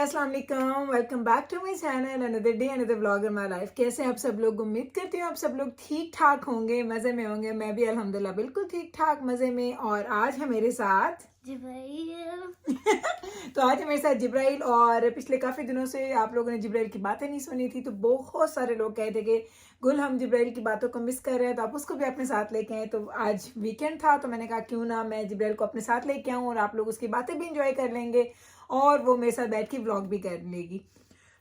अस्सलाम वालेकुम, welcome back to my channel another day another vlog in my life. कैसे हैं आप सब लोग? उम्मीद करती हूँ आप सब लोग ठीक ठाक होंगे, मज़े में होंगे। मैं भी अल्हम्दुलिल्लाह बिल्कुल ठीक ठाक मज़े में। और आज है मेरे साथ जिब्राइल। तो आज है मेरे साथ जिब्राइल। और पिछले काफ़ी दिनों से आप लोगों ने जिब्राइल की बातें नहीं सुनी थी, तो बहुत सारे लोग कहते कि गुल हम जिब्राइल की बातों को मिस कर रहे हैं, तो आप उसको भी अपने साथ लेके आए। तो आज वीकेंड था, तो मैंने कहा क्यों ना मैं जिब्राइल को अपने साथ लेके आऊँ और आप लोग उसकी बातें भी इंजॉय कर लेंगे और वो मेरे साथ बैठ के व्लॉग भी कर लेगी।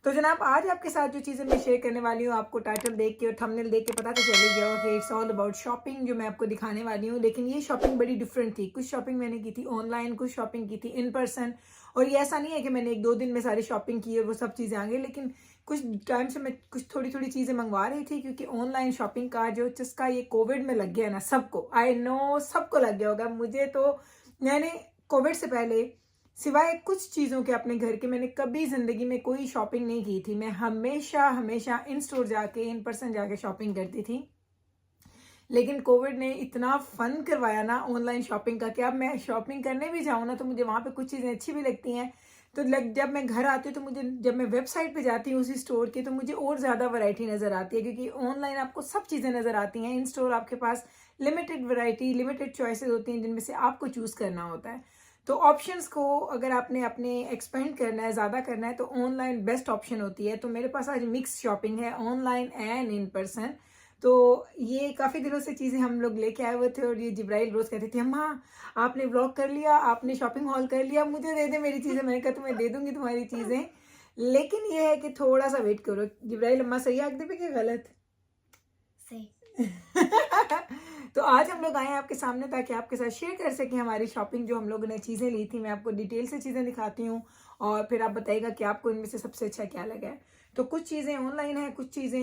तो जनाब, आज आपके साथ जो चीज़ें मैं शेयर करने वाली हूँ, आपको टाइटल देख के और थंबनेल देख के पता तो चल ही गया हो कि इट्स ऑल अबाउट शॉपिंग, जो मैं आपको दिखाने वाली हूँ। लेकिन ये शॉपिंग बड़ी डिफरेंट थी। कुछ शॉपिंग मैंने की थी ऑनलाइन, कुछ शॉपिंग की थी इन पर्सन। और ये ऐसा नहीं है कि मैंने 1-2 दिन में सारी शॉपिंग की और वो सब चीज़ें आ गई। लेकिन कुछ टाइम से मैं कुछ थोड़ी थोड़ी चीज़ें मंगवा रही थी, क्योंकि ऑनलाइन शॉपिंग का जो चस्का ये कोविड में लग गया ना सबको। आई नो सबको लग गया होगा, मुझे तो। मैंने कोविड से पहले सिवाय कुछ चीज़ों के अपने घर के मैंने कभी ज़िंदगी में कोई शॉपिंग नहीं की थी। मैं हमेशा हमेशा इन स्टोर जाके, इन पर्सन जाके शॉपिंग करती थी। लेकिन कोविड ने इतना फन करवाया ना ऑनलाइन शॉपिंग का, कि अब मैं शॉपिंग करने भी जाऊँ ना, तो मुझे वहाँ पे कुछ चीज़ें अच्छी भी लगती हैं। तो जब मैं घर आती हूँ, तो मुझे जब मैं वेबसाइट पे जाती हूँ उसी स्टोर की, तो मुझे और ज़्यादा वैरायटी नज़र आती है, क्योंकि ऑनलाइन आपको सब चीज़ें नज़र आती हैं। इन स्टोर आपके पास लिमिटेड वैरायटी, लिमिटेड चॉइसेस होती हैं, जिनमें से आपको चूज़ करना होता है। तो ऑप्शंस को अगर आपने अपने एक्सपेंड करना है, ज़्यादा करना है, तो ऑनलाइन बेस्ट ऑप्शन होती है। तो मेरे पास आज मिक्स शॉपिंग है, ऑनलाइन एंड इन पर्सन। तो ये काफ़ी दिनों से चीज़ें हम लोग लेके आए हुए थे, और ये जिब्राइल रोज़ कहती थी, अम्मा आपने व्लॉग कर लिया, आपने शॉपिंग हॉल कर लिया, मुझे दे दे मेरी चीज़ें। मैंने कहा तुम्हें दे दूंगी तुम्हारी चीज़ें, लेकिन ये है कि थोड़ा सा वेट करो। जिब्राइल अम्मा सही आंख दे पे क्या गलत? सही। तो आज हम लोग आए हैं आपके सामने, ताकि आपके साथ शेयर कर सकें हमारी शॉपिंग, जो हम लोगों ने चीज़ें ली थी। मैं आपको डिटेल से चीज़ें दिखाती हूँ, और फिर आप बताइएगा कि आपको इनमें से सबसे अच्छा क्या लगा है। तो कुछ चीज़ें ऑनलाइन है, कुछ चीज़ें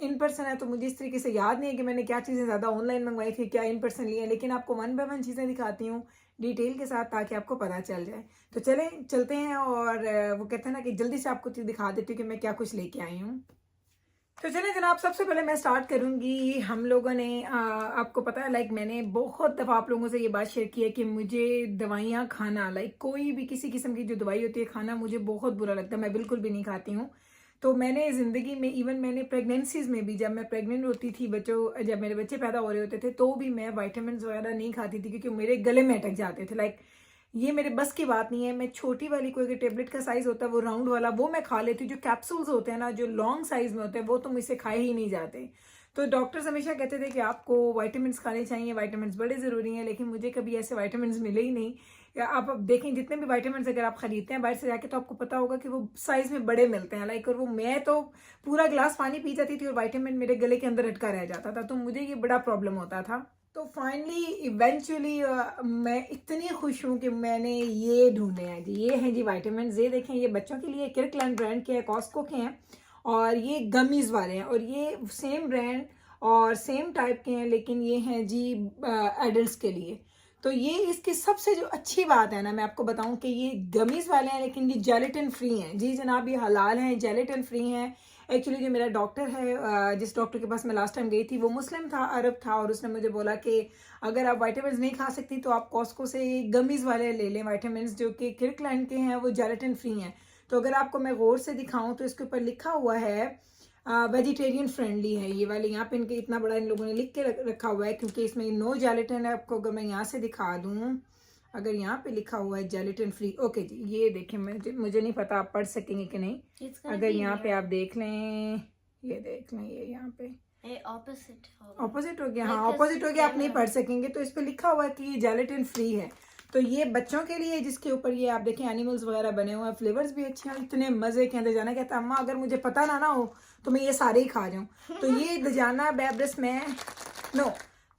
इन पर्सन है। तो मुझे इस तरीके से याद नहीं है कि मैंने क्या चीज़ें ज़्यादा ऑनलाइन मंगवाई थी, क्या इन पर्सन ली है। लेकिन आपको वन बाय वन चीज़ें दिखाती हूँ डिटेल के साथ, ताकि आपको पता चल जाए। तो चलते हैं, और वो कहते हैं ना कि जल्दी से आपको दिखा देती हूँ कि मैं क्या कुछ लेके आई हूँ। तो चलिए जनाब, सबसे पहले मैं स्टार्ट करूंगी। हम लोगों ने आपको पता है, लाइक मैंने बहुत दफ़ा आप लोगों से ये बात शेयर की है कि मुझे दवाइयाँ खाना, लाइक कोई भी किसी किस्म की जो दवाई होती है खाना, मुझे बहुत बुरा लगता है। मैं बिल्कुल भी नहीं खाती हूँ। तो मैंने ज़िंदगी में, इवन मैंने प्रेगनेंसीज में भी, जब मैं प्रेग्नेंट होती थी, जब मेरे बच्चे पैदा हो रहे होते थे, तो भी मैं वाइटामिन वगैरह नहीं खाती थी, क्योंकि मेरे गले में अटक जाते थे। लाइक ये मेरे बस की बात नहीं है। मैं छोटी वाली, कोई टेबलेट का साइज होता है वो राउंड वाला, वो मैं खा लेती हूँ। जो कैप्सूल्स होते हैं ना, जो लॉन्ग साइज में होते हैं, वो तो मुझसे खाए ही नहीं जाते। तो डॉक्टर्स हमेशा कहते थे कि आपको वाइटामिन खाने चाहिए, वाइटामिन बड़े ज़रूरी हैं। लेकिन मुझे कभी ऐसे वाइटामिन मिले ही नहीं। या आप अब देखें, जितने भी वाइटामिन अगर आप खरीदते हैं बाहर से जाके, तो आपको पता होगा कि वो साइज में बड़े मिलते हैं। लाइक, और वो मैं तो पूरा गिलास पानी पी जाती थी और वाइटामिन मेरे गले के अंदर अटका रह जाता था। तो मुझे ये बड़ा प्रॉब्लम होता था। तो फाइनली इवेंचुअली मैं इतनी खुश हूँ कि मैंने ये ढूंढे हैं जी। ये हैं जी वाइटामिन। ये देखें, ये बच्चों के लिए किरकलैंड ब्रांड के हैं, कॉस्को के हैं, और ये गमीज वाले हैं। और ये सेम ब्रांड और सेम टाइप के हैं, लेकिन ये हैं जी एडल्ट्स के लिए। तो ये इसकी सबसे जो अच्छी बात है ना, मैं आपको बताऊं कि ये गमीज वाले हैं, लेकिन ये जेलेटिन फ्री हैं जी जनाब। ये हलाल हैं, जेलेटिन फ्री हैं। एक्चुअली जो मेरा डॉक्टर है, जिस डॉक्टर के पास मैं लास्ट टाइम गई थी, वो मुस्लिम था, अरब था, और उसने मुझे बोला कि अगर आप वाइटामिन नहीं खा सकती, तो आप कॉस्को से गमीज वाले ले लें वाइटामिन, जो कि किरकलैंड के हैं, वो जेलेटिन फ्री हैं। तो अगर आपको मैं गौर से दिखाऊं, तो इसके ऊपर लिखा हुआ है वेजिटेरियन फ्रेंडली है ये वाले। यहाँ पे इनके इतना बड़ा इन लोगों ने लिख के रखा हुआ है, क्योंकि इसमें नो जेलेटिन है। आपको अगर मैं यहाँ से दिखा दूँ, अगर यहाँ पे लिखा हुआ है जेलेटिन फ्री, ओके जी, ये देखें। मुझे नहीं पता आप पढ़ सकेंगे कि नहीं। अगर यहाँ पे आप देख लें, ये देख लें, ये यहाँ पे ऑपोजिट हो गया। हाँ, ऑपोजिट हो गया, आप नहीं पढ़ सकेंगे। तो इस पे लिखा हुआ है कि ये जेलेटिन फ्री है। तो ये बच्चों के लिए, जिसके ऊपर ये आप देखें एनिमल्स वगैरह बने हुए हैं, फ्लेवर्स भी अच्छे हैं, इतने मजे के अंदर। जाना कहता अम्मा अगर मुझे पता ना हो तो मैं ये सारे ही खा जाऊँ। तो ये दजाना, बैब्रस, मैं नो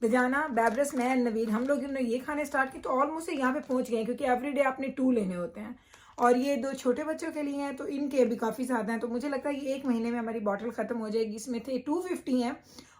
दजाना, बैब्रस, मैं, नवीद, हम लोग ने ये खाने स्टार्ट किए, तो ऑलमोस्ट यहाँ पे पहुंच गए, क्योंकि एवरीडे आपने 2 लेने होते हैं। और ये 2 छोटे बच्चों के लिए हैं, तो इनके अभी काफ़ी ज़्यादा हैं। तो मुझे लगता है कि 1 महीने में हमारी बॉटल ख़त्म हो जाएगी। इसमें थे 250 हैं,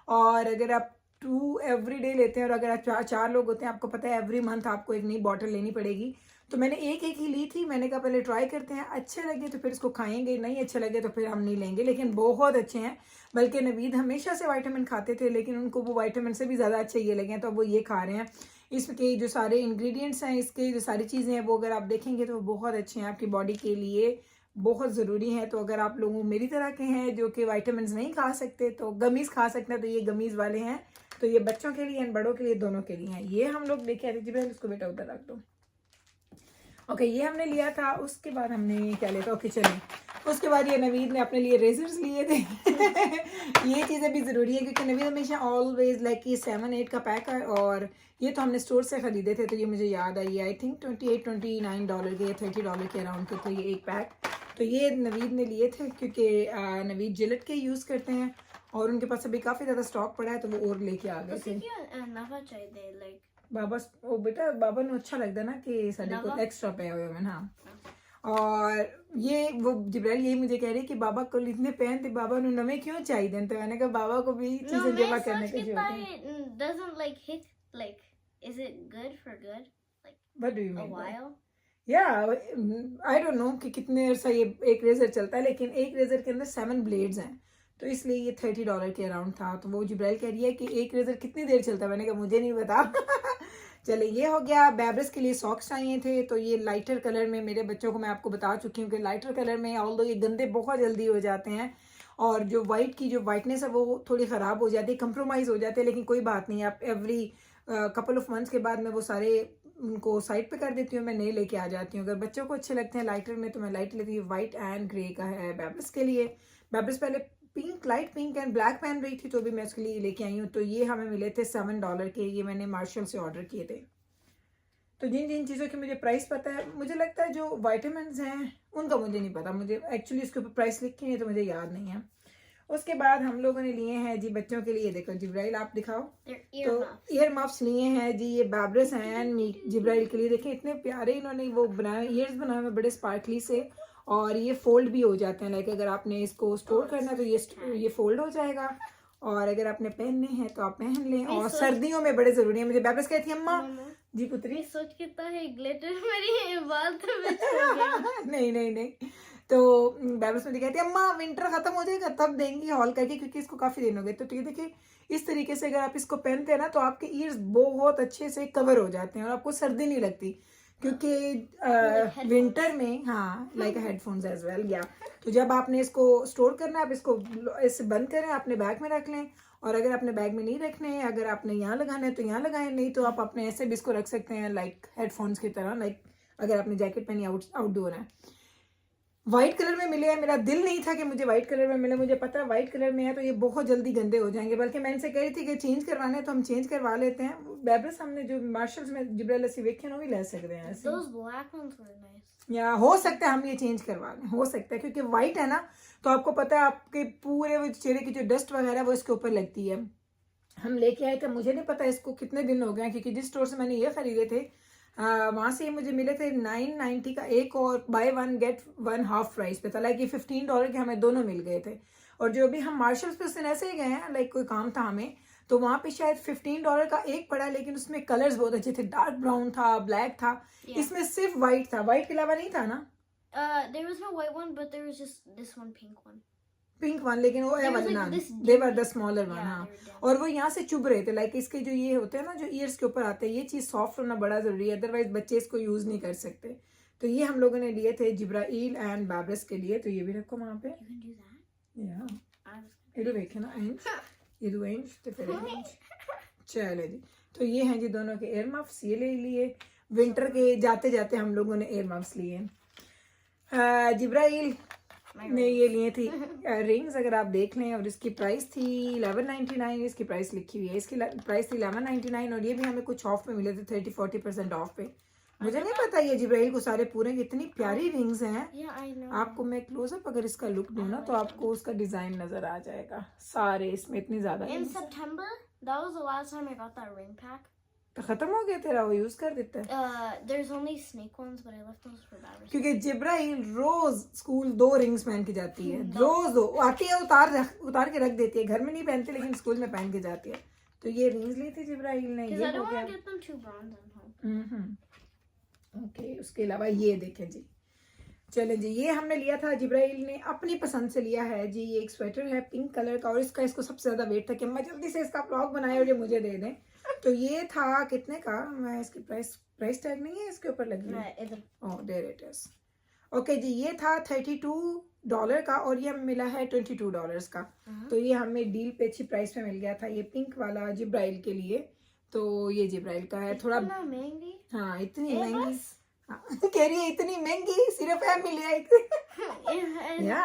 और अगर आप 2 एवरी डे लेते हैं, और अगर आप चार लोग होते हैं, आपको पता है एवरी मंथ आपको एक नई बॉटल लेनी पड़ेगी। तो मैंने एक ही ली थी। मैंने कहा पहले ट्राई करते हैं, अच्छे लगे तो फिर इसको खाएंगे, नहीं अच्छे लगे तो फिर हम नहीं लेंगे। लेकिन बहुत अच्छे हैं। बल्कि नवीद हमेशा से वाइटामिन खाते थे, लेकिन उनको वो वाइटामिन से भी ज़्यादा अच्छे ये लगे हैं, तो अब वो ये खा रहे हैं। इसके जो सारे इंग्रेडिएंट्स हैं, इसके जो सारी चीज़ें हैं, वो अगर आप देखेंगे तो वो बहुत अच्छे हैं आपकी बॉडी के लिए। बहुत ज़रूरी है। तो अगर आप लोग मेरी तरह के हैं जो कि विटामिन्स नहीं खा सकते तो गमीज़ खा सकते हैं, तो ये गमीज़ वाले हैं। तो ये बच्चों के लिए एंड बड़ों के लिए, दोनों के लिए हैं। ये हम लोग लेके आए थे। जिब्राइल इसको बेटा उधर रख दो। ओके, ये हमने लिया था। उसके बाद हमने क्या लिया था, ओके चलिए। उसके बाद ये नवीद ने अपने लिए रेजर्स लिए थे। ये चीज़ें भी ज़रूरी है क्योंकि नवीद हमेशा ऑलवेज लाइक ये 7-8 का पैक है, और ये तो हमने स्टोर से ख़रीदे थे। तो ये मुझे याद आई, आई थिंक $28-29 के या $30 के अराउंड के थे ये एक पैक। तो ये नवीद ने लिए थे क्योंकि नवीद जिलेट के यूज़ करते हैं और उनके पास अभी काफ़ी ज़्यादा स्टॉक पड़ा है, तो वो और लेके आ गए थे। बाबा ओ बेटा बाबा ਨੂੰ अच्छा लगता ना कि साढ़े को एक्स्ट्रा पे हुए हैं। हाँ, और ये वो जिब्राइल यही मुझे कह रही कि बाबा को इतने पेन थे, बाबा ने नवे क्यों चाहिए। तो मैंने कहा बाबा को भी चीजें जमा करने का शौक है। doesn't like hit like is it good for good like What do you a mean? while? I don't know कि कितने अरसा ये एक रेजर चलता है, लेकिन एक रेजर के अंदर 7 ब्लेड्स हैं, तो इसलिए ये $30 के अराउंड था। तो वो जिब्राइल कह रही है कि एक रेजर कितनी देर चलता है। मैंने कहा मुझे नहीं पता। चले, ये हो गया। बैब्रस के लिए सॉक्स चाहिए थे, तो ये लाइटर कलर में मेरे बच्चों को मैं आपको बता चुकी हूँ कि लाइटर कलर में ऑल्दो ये गंदे बहुत जल्दी हो जाते हैं, और जो वाइट की जो वाइटनेस है वो थोड़ी ख़राब हो जाती है, कंप्रोमाइज़ हो जाते हैं। लेकिन कोई बात नहीं, आप एवरी कपल ऑफ मंथ्स के बाद मैं वो सारे उनको साइड पे कर देती हूँ, मैं नए लेके आ जाती हूँ। अगर बच्चों को अच्छे लगते हैं लाइटर में तो मैं लाइट लेती हूँ। वाइट एंड ग्रे का है बैब्रस के लिए। बैब्रस पहले pink, light pink and black पहन रही थी, तो भी मैं उसके लिए लेके आई हूँ। तो ये हमें मिले थे $7 के, ये मैंने मार्शल से ऑर्डर किए थे। तो जिन जिन चीज़ों की मुझे प्राइस पता है, मुझे लगता है जो विटामिन्स हैं उनका मुझे नहीं पता, मुझे एक्चुअली इसके ऊपर प्राइस लिखी नहीं है तो मुझे याद नहीं है। उसके बाद हम लोगों ने लिए हैं जी बच्चों के लिए, देखो जिब्राइल आप दिखाओ, तो ईयर मफ्स लिए हैं जी, ये बैब्रस हैं जिब्राइल के लिए। देखें इतने प्यारे इन्होंने वो बनाए, ईयर्स बनाए हुए बड़े स्पार्कली से, और ये फोल्ड भी हो जाते हैं। लाइक अगर आपने इसको स्टोर करना तो ये फोल्ड हो जाएगा, और अगर आपने पहनने हैं तो आप पहन लें, और सर्दियों में बड़े जरूरी है। मुझे बैब्रस कहती है अम्मा जी पुत्री सोच कितना है ग्लिटर मेरी बात में नहीं नहीं नहीं, तो बैब्रस मुझे कहती है अम्मा विंटर खत्म हो जाएगा तब देंगी हॉल करके, क्योंकि इसको काफी दिन हो गए। तो ये देखिए इस तरीके से अगर आप इसको पहनते हैं ना तो आपके ईयर्स बहुत अच्छे से कवर हो जाते हैं और आपको सर्दी नहीं लगती, क्योंकि विंटर में हाँ लाइक हेडफोन्स एज वेल या। तो जब आपने इसको स्टोर करना है, आप इसको इससे बंद करें, अपने बैग में रख लें, और अगर अपने बैग में नहीं रखने हैं, अगर आपने यहाँ लगाना है तो यहाँ लगाएं, नहीं तो आप अपने ऐसे भी इसको रख सकते हैं लाइक हेडफोन्स की तरह। लाइक अगर आपने जैकेट पहनी आउटडोर है। व्हाइट कलर में मिले हैं, मेरा दिल नहीं था कि मुझे व्हाइट कलर में मिले, मुझे पता है व्हाइट कलर में है तो ये बहुत जल्दी गंदे हो जाएंगे, बल्कि मैं इनसे कह रही थी कि चेंज करवाने हैं तो हम चेंज करवा लेते हैं। बैब्रस हमने जो मार्शल्स में जिब्राइल ऐसी वेखे ना, वो भी ले सकते हैं ऐसे। Those black ones were nice. या हो सकता है हम ये चेंज करवा लें, हो सकता है, क्योंकि व्हाइट है ना तो आपको पता है आपके पूरे वो चेहरे की जो डस्ट वगैरह वो इसके ऊपर लगती है। हम लेके आए थे, मुझे नहीं पता इसको कितने दिन हो गए, क्योंकि जिस स्टोर से मैंने ये खरीदे थे वहाँ से ये मुझे मिले थे $9.90 का एक, और बाय 1 गेट 1 हाफ प्राइस पे था। लाइक ये $15 के हमें दोनों मिल गए थे। और जो भी हम मार्शल्स पे उस दिन ऐसे ही गए हैं, लाइक कोई काम था हमें, तो वहाँ पे शायद $15 का एक पड़ा, लेकिन उसमें कलर्स बहुत अच्छे थे, डार्क ब्राउन था, ब्लैक था। इसमें सिर्फ व्हाइट था, व्हाइट के अलावा नहीं था ना। There was no white one, but there was just this one pink one. Pink one, लेकिन वो दे वर द स्मॉलर वन। हाँ, और वो यहाँ से चुभ रहे थे। लाइक इसके जो ये होते हैं ना जो ईयर्स के ऊपर आते हैं, ये चीज़ सॉफ्ट होना बड़ा जरूरी है, अदरवाइज बच्चे इसको यूज नहीं कर सकते। तो ये हम लोगों ने लिए थे जिब्राइल एंड बैब्रस के लिए। तो ये भी रखो वहाँ पे, ये देखे ना इंच तो फिर चलो जी। तो ये हैं जी दोनों के एयर मफ्स, ये ले लिए। विंटर के जाते जाते हम लोगों ने एयर मफ्स लिए। जिब्राइल ने ये लिए थी रिंग्स, अगर आप देख लें, और इसकी प्राइस थी $11.99, इसकी प्राइस लिखी हुई है, इसकी प्राइस थी $11.99, और ये भी हमें कुछ ऑफ पे मिले थे, 30-40% ऑफ पे। मुझे नहीं पता ये जिब्राइल को सारे पूरे कितनी प्यारी रिंग्स हैं। आपको मैं क्लोजअप अगर इसका लुक दूं ना तो आपको उसका डिजाइन नजर आ जाएगा सारे, इसमें इतनी ज्यादा। In September, that was the last time I got that ring pack. तो खत्म हो गया तेरा, वो यूज कर देता है। There's only snake ones, but I left those for Babs. क्योंकि जिब्राइल रोज स्कूल 2 रिंग्स पहन के जाती है, रोज 2 आती है, उतार के रख देती है, घर में नहीं पहनती लेकिन स्कूल में पहन के जाती है। तो ये रिंग्स ली थी जिब्राइल ने, ये I don't want to get them too bronze at home. Okay, उसके अलावा ये देखें जी, चलें जी, ये हमने लिया था, जिब्राइल ने अपनी पसंद से लिया है जी। ये एक स्वेटर है पिंक कलर का, और इसको सबसे ज्यादा वेट था कि मैं जल्दी से इसका ब्लॉग बनाए और ये मुझे दे दें। तो ये था कितने का, मैं इसकी प्राइस टैग नहीं है इसके ऊपर लगी है, oh there it is, okay ji, ये था $32 का और ये हमें मिला है $22 का। तो ये हमें डील पे अच्छी प्राइस पे मिल गया था। ये पिंक वाला जिब्राइल के लिए, तो ये जिब्राइल का है थोड़ा। इतना महंगी? हाँ, इतनी ये महंगी। बस? हाँ, कह रही है इतनी महंगी, सिर्फ है मिल ये- या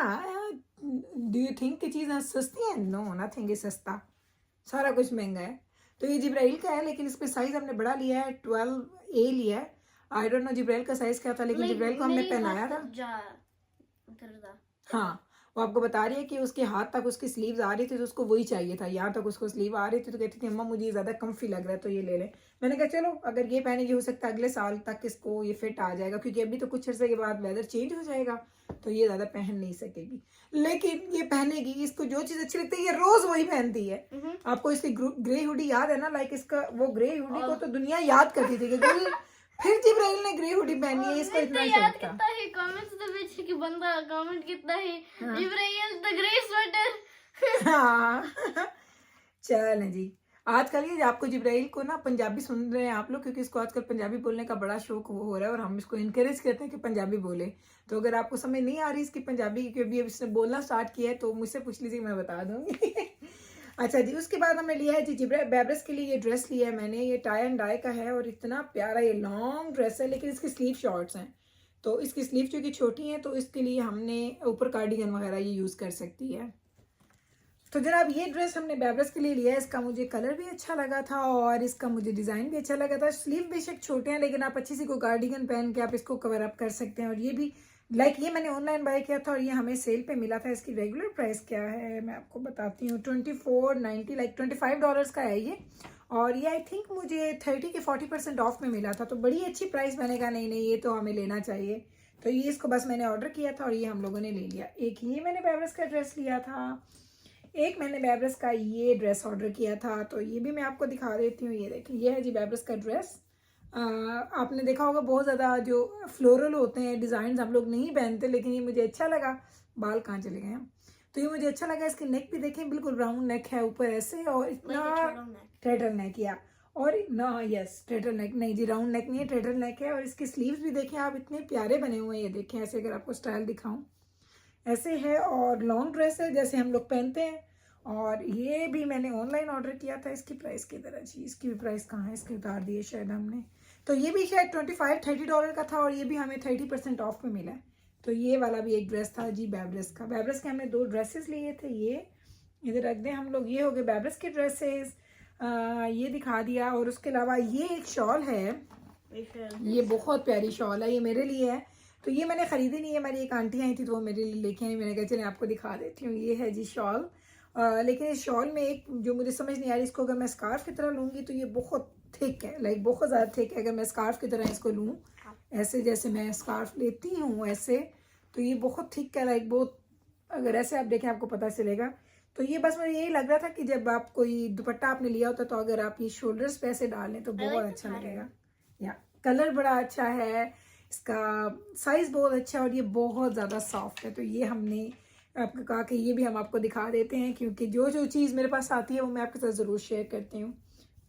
डू यू थिंक कि चीज़ें सस्ती हैं? नो, नथिंग इज सस्ता, सारा कुछ महंगा है। तो ये जिब्राइल का है, लेकिन इसमें साइज हमने बड़ा लिया है, 12A लिया है। आई डोंट नो जिब्राइल का साइज क्या था, लेकिन Like, जिब्राइल को हमने मेरी पहनाया हाथ था। तक जा उतर था। हाँ, वो आपको बता रही है कि उसके हाथ तक उसकी स्लीव्स आ रही थी, तो उसको वही चाहिए था, यहाँ तक उसको स्लीव आ रही थी, तो कहती थी अम्मा मुझे ज़्यादा कम्फी लग रहा है तो ये ले ले। मैंने कहा चलो अगर ये पहनेगी हो सकता है अगले साल तक इसको ये फिट आ जाएगा, क्योंकि अभी तो कुछ अर्से के बाद वेदर चेंज हो जाएगा, तो ये ज़्यादा पहन नहीं सकेगी, लेकिन ये पहनेगी। इसको जो चीज़ अच्छी लगती है ये रोज़ वही पहनती है। आपको इसकी ग्रे हुडी याद है ना, लाइक इसका वो ग्रे हुडी को तो दुनिया याद करती थी कि फिर जिब्राइल ने ग्रे हुडी पहनी है, इसको इतना याद शौक था। कितना है कमेंट्स ਦੇ ਵਿੱਚ कि बंदा कमेंट कितना है हाँ। जिब्राइल द ग्रे स्वेटर। हाँ चलें जी, आजकल ये आपको जिब्राइल को ना पंजाबी सुन रहे हैं आप लोग, क्योंकि इसको आजकल पंजाबी बोलने का बड़ा शौक हो रहा है और हम इसको इनकरेज करते हैं कि पंजाबी बोले। तो अगर आपको समझ नहीं आ रही इसकी पंजाबी, क्योंकि अभी इसने बोलना स्टार्ट किया है, तो मुझसे पूछ लीजिए, मैं बता दूंगी। अच्छा जी, उसके बाद हमने लिया है जी जिब्राइल बेब्रस के लिए ये ड्रेस लिया है मैंने। ये टाई एंड डाई का है और इतना प्यारा ये लॉन्ग ड्रेस है, लेकिन इसकी स्लीव शॉर्ट्स हैं, तो इसकी स्लीव चूँकि छोटी हैं, तो इसके लिए हमने ऊपर कार्डिगन वगैरह ये यूज़ कर सकती है। तो जनाब ये ड्रेस हमने बेब्रस के लिए लिया है। इसका मुझे कलर भी अच्छा लगा था और इसका मुझे डिज़ाइन भी अच्छा लगा था। स्लीव बेशक छोटे हैं, लेकिन आप अच्छी सी को कार्डिगन पहन के आप इसको कवर अप कर सकते हैं। और ये भी लाइक ये मैंने ऑनलाइन बाय किया था और ये हमें सेल पे मिला था। इसकी रेगुलर प्राइस क्या है मैं आपको बताती हूँ, $24.90 लाइक $25 का है ये। और ये आई थिंक मुझे 30 के 40% ऑफ में मिला था, तो बड़ी अच्छी प्राइस। मैंने कहा नहीं नहीं ये तो हमें लेना चाहिए, तो ये इसको बस मैंने ऑर्डर किया था और ये हम लोगों ने ले लिया। एक ये मैंने बेब्रस का ड्रेस लिया था, एक मैंने बेब्रस का ये ड्रेस ऑर्डर किया था, तो ये भी मैं आपको दिखा देती हूँ। ये देखिए, ये है जी बेब्रस का ड्रेस। आपने देखा होगा बहुत ज़्यादा जो फ्लोरल होते हैं डिज़ाइन हम लोग नहीं पहनते, लेकिन ये मुझे अच्छा लगा। बाल कहाँ चले गए हैं, तो ये मुझे अच्छा लगा। इसकी नेक भी देखें, बिल्कुल राउंड नेक है ऊपर ऐसे, और इतना टर्टल नेक या और ना, यस टर्टल नेक नहीं जी, राउंड नेक नहीं है, टर्टल नेक है। और इसकी स्लीव्स भी देखें आप, इतने प्यारे बने हुए हैं। ये देखें ऐसे, अगर आपको स्टाइल दिखाऊं ऐसे है, और लॉन्ग ड्रेस है जैसे हम लोग पहनते हैं। और ये भी मैंने ऑनलाइन ऑर्डर किया था। इसकी प्राइस की तरह जी, इसकी भी प्राइस कहाँ है, इसकी उतार दी है शायद हमने। तो ये भी शायद $25-30 का था और ये भी हमें 30% ऑफ में मिला है। तो ये वाला भी एक ड्रेस था जी बेब्रस का। बेब्रस के हमने 2 ड्रेसेस लिए थे, ये इधर रख दें हम लोग। ये हो गए बेब्रस के ड्रेसेस, ये दिखा दिया। और उसके अलावा ये एक शॉल है, ये बहुत प्यारी शॉल है, ये मेरे लिए है। तो ये मैंने ख़रीदी नहीं है, हमारी एक आंटी आई थी तो वो मेरे लिए लेके आई। मैंने कहा चलिए आपको दिखा देती हूँ। ये है जी शॉल, लेकिन इस शॉल में एक जो मुझे समझ नहीं आ रही, इसको अगर मैं स्कार्फ की तरह लूँगी तो ये बहुत थिक है, लाइक बहुत ज़्यादा थिक है। अगर मैं स्कार्फ की तरह इसको लूँ ऐसे, जैसे मैं स्कार्फ लेती हूँ ऐसे, तो ये बहुत थिक है, लाइक बहुत, अगर ऐसे आप देखें आपको पता चलेगा। तो ये बस मुझे यही लग रहा था कि जब आप कोई दुपट्टा आपने लिया होता तो अगर आप ये शोल्डर्स पे ऐसे डाल लें तो बहुत अच्छा लगेगा। या कलर बड़ा अच्छा है, इसका साइज़ बहुत अच्छा है और ये बहुत ज़्यादा सॉफ्ट है। तो ये हमने आपको कहा कि ये भी हम आपको दिखा देते हैं, क्योंकि जो जो चीज़ मेरे पास आती है वो मैं आपके साथ ज़रूर शेयर करती हूँ।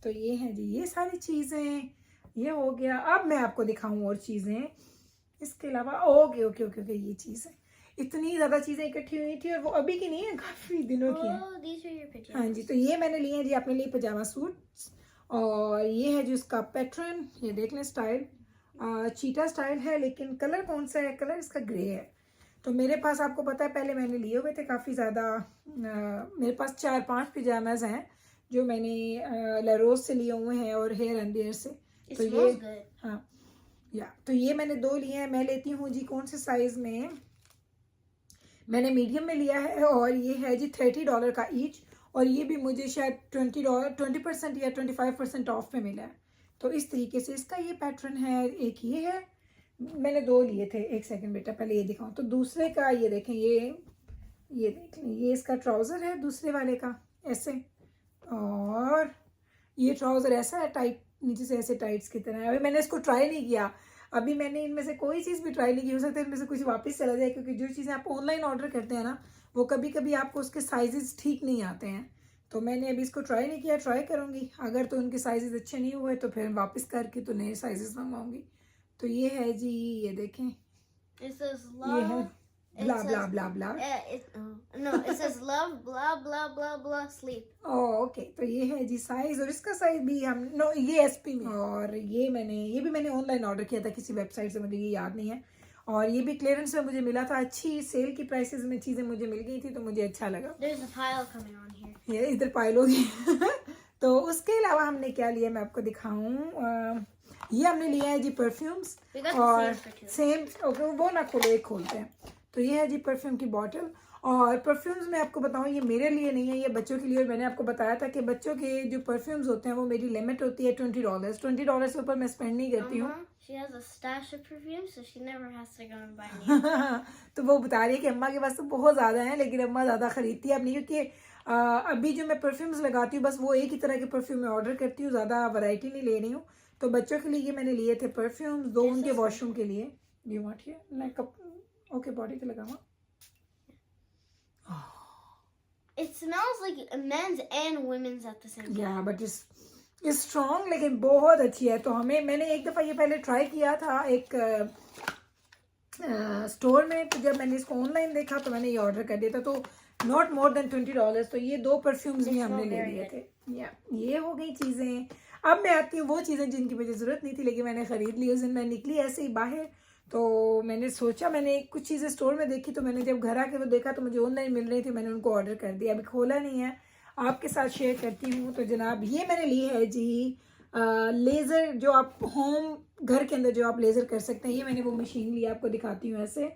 तो ये हैं जी ये सारी चीज़ें, ये हो गया। अब मैं आपको दिखाऊँ और चीज़ें इसके अलावा। ओके ओके ओके ओके, ये चीज़ है, इतनी ज़्यादा चीज़ें इकट्ठी हुई थी और वो अभी की नहीं है, काफ़ी दिनों की है। हाँ जी, तो ये मैंने लिए हैं जी अपने लिए पजामा सूट्स। और ये है जो इसका पैटर्न, ये देख लें, स्टाइल चीटा स्टाइल है, लेकिन कलर कौन सा है, कलर इसका ग्रे है। तो मेरे पास आपको पता है पहले मैंने लिए हुए थे काफ़ी ज़्यादा, मेरे पास 4-5 पिजामाज हैं जो मैंने लरोज से लिए हुए हैं और हेयर एंड देयर से। तो ये हाँ या, तो ये मैंने 2 लिए हैं। मैं लेती हूँ जी कौन से साइज़ में, मैंने मीडियम में लिया है और ये है जी $30 का ईच। और ये भी मुझे शायद $20 या 25% ऑफ में मिला है। तो इस तरीके से इसका ये पैटर्न है। एक ये है, मैंने 2 लिए थे, एक सेकंड बेटा पहले ये दिखाऊं। तो दूसरे का ये देखें, ये देख लें, ये इसका ट्राउज़र है दूसरे वाले का ऐसे, और ये ट्राउज़र ऐसा है टाइट, नीचे से ऐसे टाइट्स की तरह है। अभी मैंने इसको ट्राई नहीं किया, अभी मैंने इनमें से कोई चीज़ भी ट्राई नहीं की। हो सकता है इनमें से कुछ वापस चला जाए, क्योंकि जो चीज़ें आप ऑनलाइन ऑर्डर करते हैं ना, वो कभी कभी आपको उसके साइजेस ठीक नहीं आते हैं। तो मैंने अभी इसको ट्राई नहीं किया, ट्राई करूँगी। अगर तो उनके साइजेस अच्छे नहीं हुए तो फिर वापस करके तो नए साइजेस मंगवाऊँगी। तो ये है जी, ये देखें, It says ये है love. Blah blah blah blah. No, it says love, blah, blah, blah, blah, sleep. Okay, तो ये है जी साइज, और इसका साइज भी हम नो ये एसपी में, और ये भी मैंने ऑनलाइन ऑर्डर किया था किसी वेबसाइट से, मुझे ये याद नहीं है, और ये भी क्लियरेंस में मुझे मिला था, अच्छी सेल की प्राइसेस में चीज़ें मुझे मिल गई थी, तो मुझे अच्छा लगा। There's a pile coming on here. ये इधर पाइल होगी। तो उसके अलावा हमने क्या लिया मैं आपको दिखाऊं। ये हमने लिया है जी परफ्यूम्स, We got the और same for two. Same okay वो ना खोलो, एक खोलते हैं। तो ये है जी परफ्यूम की बॉटल, और परफ्यूम्स मैं आपको बताऊं ये मेरे लिए नहीं है, ये बच्चों के लिए। और मैंने आपको बताया था कि बच्चों के जो परफ्यूम्स होते हैं वो मेरी लिमिट होती है $20। $20 से ऊपर मैं स्पेंड नहीं करती हूँ। She has a stash of perfume, so she never has to go and buy new. तो वो बता रही है कि अम्मा के पास तो बहुत ज़्यादा है, लेकिन अम्मा ज़्यादा खरीदती है अपनी, क्योंकि अभी जो मैं परफ्यूम्स लगाती हूँ बस वो एक ही तरह के परफ्यूम मैं ऑर्डर करती हूँ, ज़्यादा वैरायटी नहीं ले रही हूँ। तो बच्चों के लिए ये मैंने लिए थे परफ्यूम्स, 2 उनके वॉशरूम के लिए। यू वांट हियर मैं कब ओके बॉडी पे लगाऊंगा। It smells like men's and women's at the same time. या बट इस स्ट्रॉन्ग, लेकिन बहुत अच्छी है। तो मैंने एक दफ़ा ये पहले ट्राई किया था एक स्टोर में, तो जब मैंने इसको ऑनलाइन देखा तो मैंने ये ऑर्डर कर दिया था, तो नॉट मोर देन $20। तो ये 2 परफ्यूम्स भी हमने ले लिए थे। या ये हो गई चीज़ें। अब मैं आती हूँ वो चीज़ें जिनकी मुझे ज़रूरत नहीं थी, लेकिन मैंने ख़रीद ली। उस दिन मैं निकली ऐसे ही बाहर, तो मैंने सोचा, मैंने कुछ चीज़ें स्टोर में देखी, तो मैंने जब घर आके वो देखा तो मुझे ऑनलाइन मिल रही थी, मैंने उनको ऑर्डर कर दिया। अभी खोला नहीं है, आपके साथ शेयर करती हूँ। तो जनाब ये मैंने ली है जी लेज़र, जो आप होम घर के अंदर जो आप लेज़र कर सकते हैं, ये मैंने वो मशीन ली, आपको दिखाती हूँ ऐसे।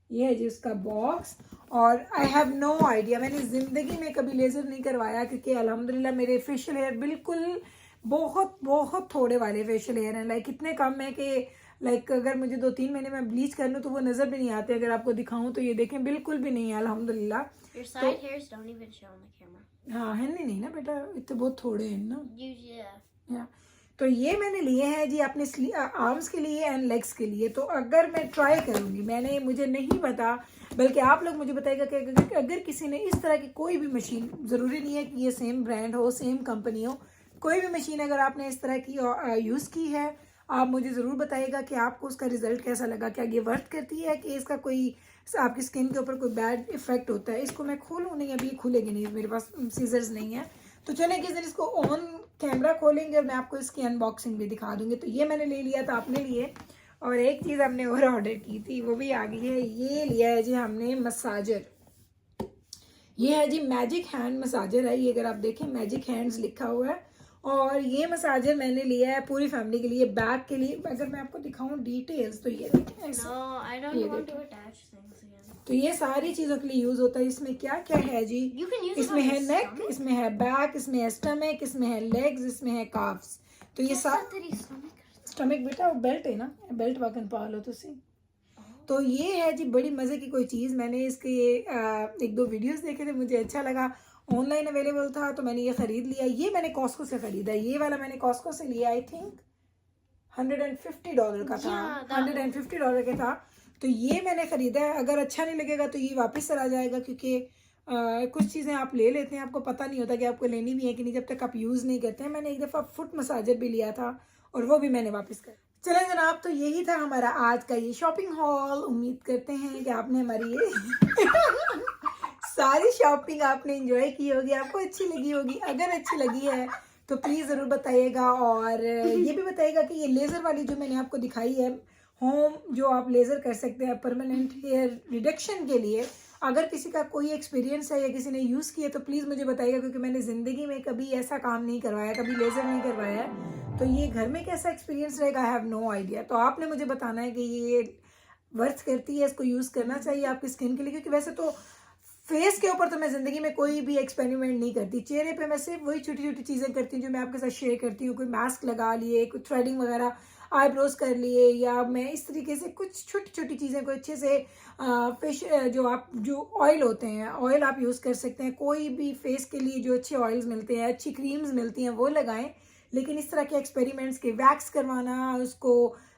ये है जी उसका बॉक्स, और आई हैव नो आइडिया, मैंने ज़िंदगी में कभी लेज़र नहीं करवाया, क्योंकि अल्हम्दुलिल्लाह मेरे फेशियल हेयर बिल्कुल बहुत बहुत थोड़े वाले फेशियल हेयर हैं। लाइक इतने कम है कि लाइक अगर मुझे 2-3 महीने में ब्लीच कर लूँ तो वो नज़र भी नहीं आते। अगर आपको दिखाऊँ तो ये देखें बिल्कुल भी नहीं है अल्हम्दुलिल्लाह। Your side hairs don't even show on the camera. हाँ है नहीं ना बेटा, इतने बहुत थोड़े हैं ना। Yeah. तो ये मैंने लिए हैं जी अपने आर्म्स के लिए एंड लेग्स के लिए। तो अगर मैं ट्राई करूँगी, मुझे नहीं पता, बल्कि आप लोग मुझे बताइएगा कि अगर किसी ने इस तरह की कोई भी मशीन, ज़रूरी नहीं है कि ये सेम ब्रांड हो, सेम कंपनी हो, कोई भी मशीन अगर आपने इस तरह की यूज़ की है, आप मुझे ज़रूर बताइएगा कि आपको उसका रिज़ल्ट कैसा लगा। क्या ये वर्क करती है कि इसका कोई आपकी स्किन के ऊपर कोई बैड इफेक्ट होता है। इसको मैं खोलूँ नहीं, अभी खुलेगी नहीं, मेरे पास सीजर्स नहीं है। तो चले किस दिन इसको ऑन कैमरा खोलेंगे और मैं आपको इसकी अनबॉक्सिंग भी दिखा दूँगी। तो ये मैंने ले लिया था अपने लिए, और एक चीज़ हमने और ऑर्डर की थी वो भी आ गई है। ये लिया है जी हमने मसाजर, ये है जी मैजिक हैंड मसाजर है। ये अगर आप देखें मैजिक हैंड्स लिखा हुआ है, और ये मसाजर मैंने लिया है पूरी फैमिली के लिए, बैक के लिए। अगर मैं आपको दिखाऊं डिटेल्स तो ये देखें ऐसे। No, I don't want to attach things again. तो ये सारी चीज़ों के लिए यूज़ होता है। इसमें क्या क्या है जी, You can use it इसमें on है your नेक, stomach. इसमें है बैक, इसमें है स्टमक, इसमें है लेग्स, इसमें है काफ्स। तो ये तेरी stomach. स्टमक बेटा वो बेल्ट है ना, बेल्ट वाकन पा लो तुसी। तो ये है जी बड़ी मज़े की कोई चीज़। मैंने इसके 1-2 वीडियोस देखे थे, मुझे अच्छा लगा, ऑनलाइन अवेलेबल था, तो मैंने ये ख़रीद लिया। ये मैंने कॉस्को से ख़रीदा, ये वाला मैंने कॉस्को से लिया, आई थिंक $150 का था। $150 का था। तो ये मैंने ख़रीदा है। अगर अच्छा नहीं लगेगा तो ये वापस चला जाएगा, क्योंकि कुछ चीज़ें आप ले लेते हैं, आपको पता नहीं होता कि आपको लेनी भी है कि नहीं जब तक आप यूज़ नहीं करते हैं। मैंने एक दफ़ा फुट मसाजर भी लिया था, और वो भी मैंने वापस कर। चलें जनाब, तो यही था हमारा आज का ये शॉपिंग हॉल। उम्मीद करते हैं कि आपने हमारी ये सारी शॉपिंग आपने एंजॉय की होगी, आपको अच्छी लगी होगी। अगर अच्छी लगी है तो प्लीज़ ज़रूर बताइएगा, और ये भी बताइएगा कि ये लेज़र वाली जो मैंने आपको दिखाई है होम, जो आप लेज़र कर सकते हैं परमानेंट हेयर रिडक्शन के लिए, अगर किसी का कोई एक्सपीरियंस है या किसी ने यूज़ किया तो प्लीज़ मुझे बताइएगा, क्योंकि मैंने ज़िंदगी में कभी ऐसा काम नहीं करवाया, कभी लेज़र नहीं करवाया है। तो ये घर में कैसा एक्सपीरियंस रहेगा, आई हैव नो आइडिया। तो आपने मुझे बताना है कि ये वर्थ करती है, इसको यूज़ करना चाहिए आपकी स्किन के लिए। क्योंकि वैसे तो फेस के ऊपर तो मैं ज़िंदगी में कोई भी एक्सपेरिमेंट नहीं करती, चेहरे पे मैं सिर्फ वही छोटी छोटी चीज़ें करती हूँ जो मैं आपके साथ शेयर करती हूँ। कोई मास्क लगा लिए, कुछ थ्रेडिंग वगैरह, आईब्रोज कर लिए, या मैं इस तरीके से कुछ छोटी छोटी चीज़ें को अच्छे से फिश जो ऑयल होते हैं, ऑयल आप यूज़ कर सकते हैं। कोई भी फेस के लिए जो अच्छे ऑयल्स मिलते हैं, अच्छी क्रीम्स मिलती हैं, वो लगाएं। लेकिन इस तरह के एक्सपेरिमेंट्स के वैक्स करवाना, उसको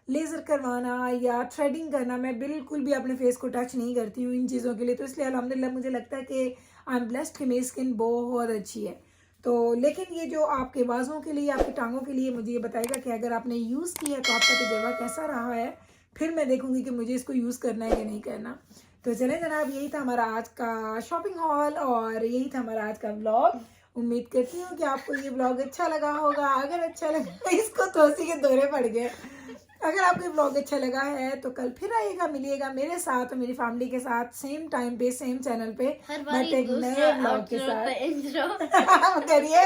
लेज़र करवाना या थ्रेडिंग करना, मैं बिल्कुल भी अपने फेस को टच नहीं करती हूँ इन चीज़ों के लिए। तो इसलिए अल्हम्दुलिल्लाह मुझे लगता है कि आई एम ब्लेस्ड कि मेरी स्किन बहुत अच्छी है। तो लेकिन ये जो आपके बाजों के लिए, आपकी टांगों के लिए, मुझे ये बताएगा कि अगर आपने यूज़ किया है तो आपका तजुर्बा कैसा रहा है। फिर मैं देखूंगी कि मुझे इसको यूज़ करना है या नहीं करना। तो चलें जनाब, यही था हमारा आज का शॉपिंग हॉल और यही था हमारा आज का व्लॉग। उम्मीद करती हूँ कि आपको ये व्लॉग अच्छा लगा होगा। अगर अच्छा लगा इसको तोसी के दौरे पड़ गए। अगर आपको ये व्लॉग अच्छा लगा है तो कल फिर आइएगा, मिलिएगा मेरे साथ और मेरी फैमिली के साथ सेम टाइम पे सेम चैनल पे, बट एक नए व्लॉग के साथ। करिए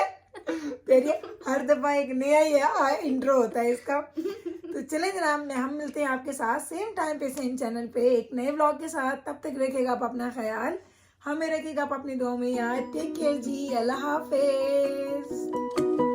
करिए, हर दफा एक नया ही इंट्रो होता है इसका। तो चले जनाब, हम मिलते हैं आपके साथ सेम टाइम पे सेम चैनल पे एक नए व्लॉग के साथ। तब तक रखिएगा आप अपना ख्याल, हमें रखिएगा आप अपनी दुआ में याद। टेक केयर जी, अल्लाह हाफिज।